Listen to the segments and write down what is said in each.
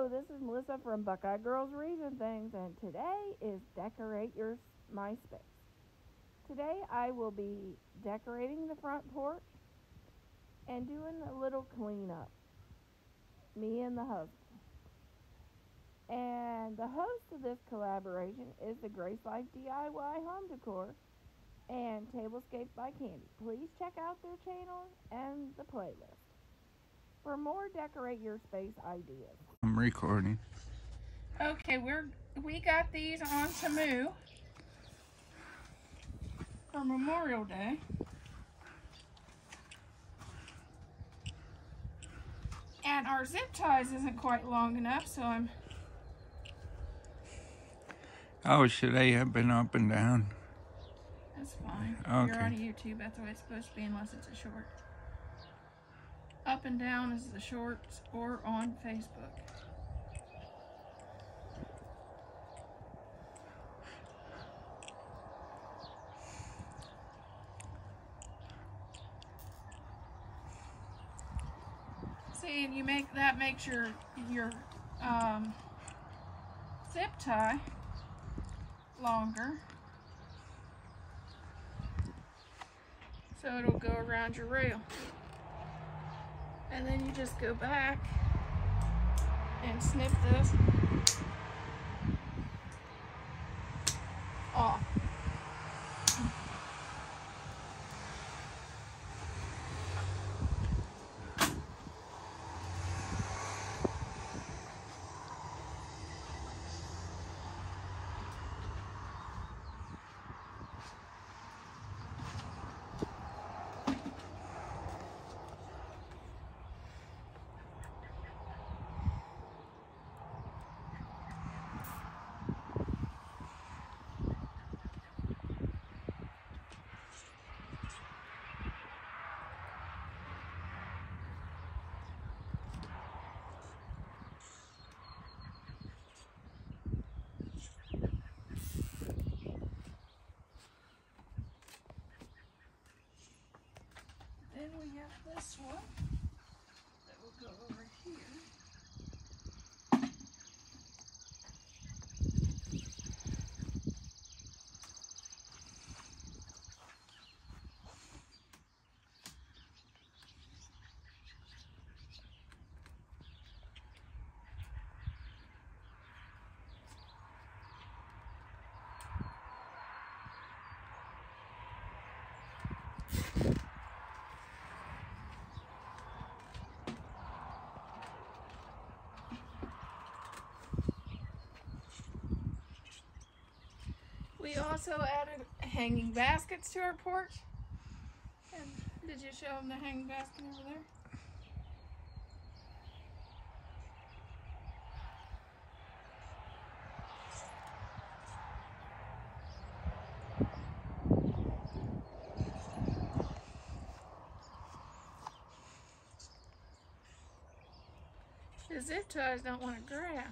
Hello, this is Melissa from Buckeye Girls Reading Things, and today is Decorate Your My Space. Today I will be decorating the front porch and doing a little cleanup. Me and the husband. And the host of this collaboration is the Grace Life DIY Home Decor and Tablescape by Candy. Please check out their channel and the playlist for more Decorate Your Space ideas. I'm recording. Okay, we got these on Temu for Memorial Day. And our zip ties isn't quite long enough, so I'm... Oh, should they have been up and down? That's fine. Okay. You're on YouTube, that's the way it's supposed to be unless it's a short. Up and down is the shorts or on Facebook. See, and you makes your zip tie longer, so it'll go around your rail, and then you just go back and snip this off. Then we have this one that will go over here. We also added hanging baskets to our porch. And did you show them the hanging basket over there? The zip ties don't want to grab.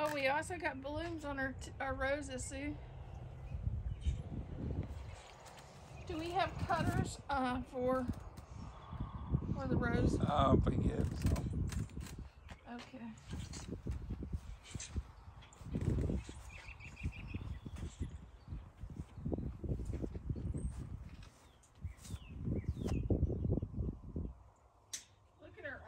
Oh, we also got balloons on our roses, see? Do we have cutters for the rose? But yes. Okay. Look at her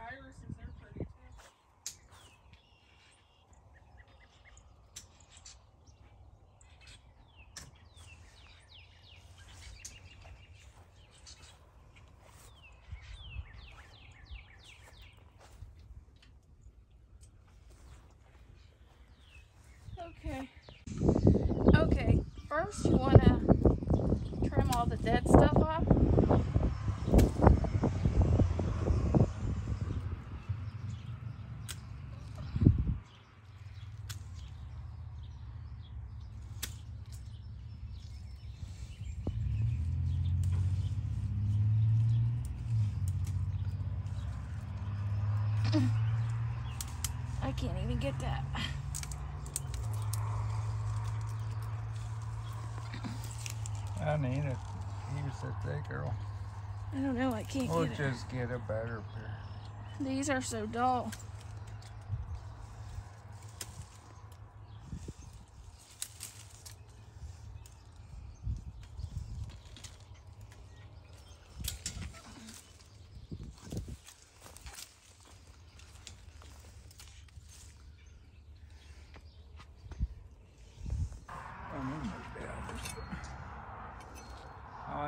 Okay. Okay, first you want to trim all the dead stuff off. I can't even get that. I need it. Use it, that girl. I don't know, I can't We'll get it. just get a better pair. These are so dull.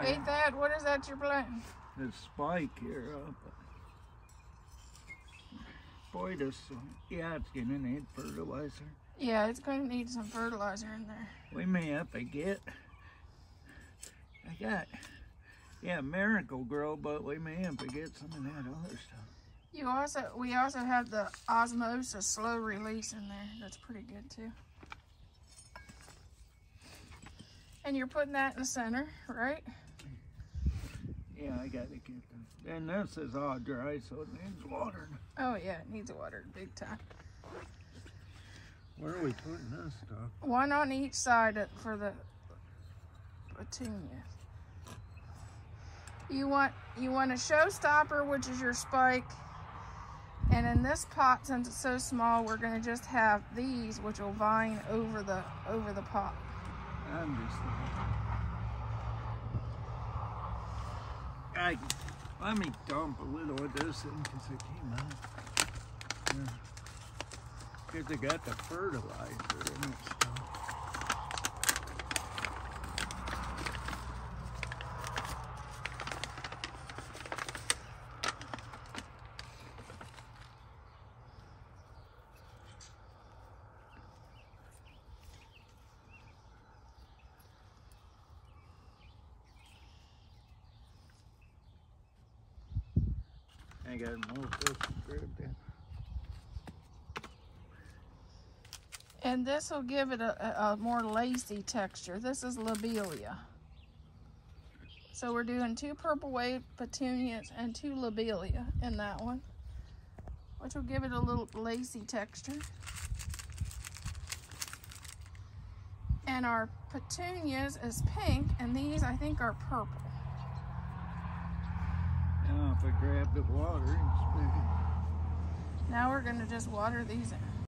Hey, Thad, what is that you're planting? The spike here up. Boy, this, yeah, it's gonna need fertilizer. Yeah, it's going to need some fertilizer in there. We may have to get, I got, yeah, Miracle Grow, but we may have to get some of that other stuff. We also have the osmosis slow release in there. That's pretty good too. And you're putting that in the center, right? Yeah, I gotta get them. And this is all dry, so it needs water. Oh yeah, it needs water big time. Where are we putting this stuff? One on each side for the petunias. You want a showstopper, which is your spike. And in this pot, since it's so small, we're gonna just have these, which will vine over the pot. I'm just let me dump a little of this in because it came out. Because I got the fertilizer in it. I got more fish grabbed in. And this will give it a more lacy texture. This is lobelia. So we're doing 2 purple wave petunias and 2 lobelia in that one, which will give it a little lacy texture. And our petunias is pink, and these I think are purple. Now if I grab the water and spit it. Now we're gonna just water these in.